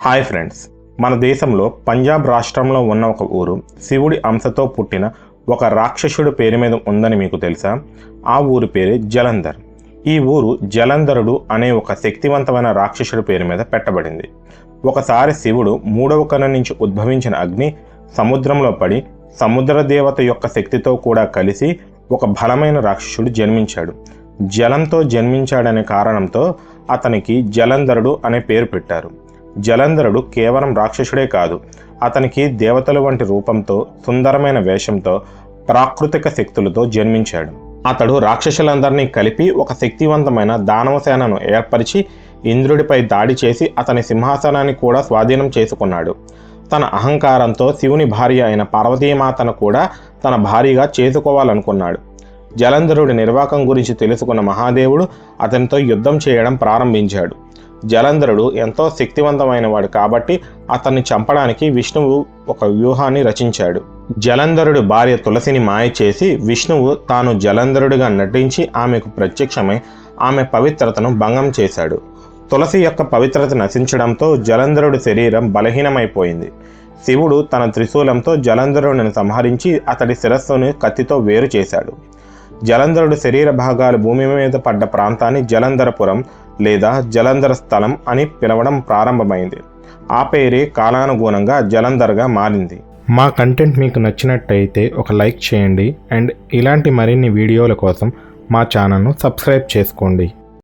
Hi friends, మన దేశంలో పంజాబ్ రాష్ట్రంలో ఉన్న ఒక ఊరు శివుడి అంశతో పుట్టిన ఒక రాక్షసుడి పేరు మీద ఉందని మీకు తెలుసా? ఆ ఊరి పేరు జలంధర్. ఈ ఊరు జలంధరుడు అనే ఒక శక్తివంతమైన రాక్షసుడి పేరు మీద పెట్టబడింది. ఒకసారి శివుడు మూడవ కన్ను నుంచి ఉద్భవించిన అగ్ని సముద్రంలో పడి సముద్ర దేవత యొక్క శక్తితో కూడా కలిసి ఒక బలమైన రాక్షసుడు జన్మించాడు. జలంతో జన్మించాడనే కారణంతో అతనికి జలంధరుడు అనే పేరు పెట్టారు. జలంధరుడు కేవలం రాక్షసుడే కాదు, అతనికి దేవతల వంటి రూపంతో, సుందరమైన వేషంతో, ప్రాకృతిక శక్తులతో జన్మించాడు. అతడు రాక్షసులందరినీ కలిపి ఒక శక్తివంతమైన దానవసేనను ఏర్పరిచి ఇంద్రుడిపై దాడి చేసి అతని సింహాసనాన్ని కూడా స్వాధీనం చేసుకున్నాడు. తన అహంకారంతో శివుని భార్య అయిన పార్వతీమాతను కూడా తన భార్యగా చేసుకోవాలనుకున్నాడు. జలంధరుడి నిర్వాకం గురించి తెలుసుకున్న మహాదేవుడు అతనితో యుద్ధం చేయడం ప్రారంభించాడు. జలంధరుడు ఎంతో శక్తివంతమైన వాడు కాబట్టి అతన్ని చంపడానికి విష్ణువు ఒక వ్యూహాన్ని రచించాడు. జలంధరుడి భార్య తులసిని మాయ చేసి విష్ణువు తాను జలంధరుడిగా నటించి ఆమెకు ప్రత్యక్షమై ఆమె పవిత్రతను భంగం చేశాడు. తులసి యొక్క పవిత్రత నశించడంతో జలంధరుడి శరీరం బలహీనమైపోయింది. శివుడు తన త్రిశూలంతో జలంధరుడిని సంహరించి అతడి శిరస్సును కత్తితో వేరు చేశాడు. జలంధరుడి శరీర భాగాలు భూమి మీద పడ్డ ప్రాంతాన్ని జలంధరపురం లేదా జలంధర స్థలం అని పిలవడం ప్రారంభమైంది. ఆ పేరే కాలానుగుణంగా జలంధర్గా మారింది. మా కంటెంట్ మీకు నచ్చినట్టయితే ఒక లైక్ చేయండి అండ్ ఇలాంటి మరిన్ని వీడియోల కోసం మా ఛానల్ను సబ్స్క్రైబ్ చేసుకోండి.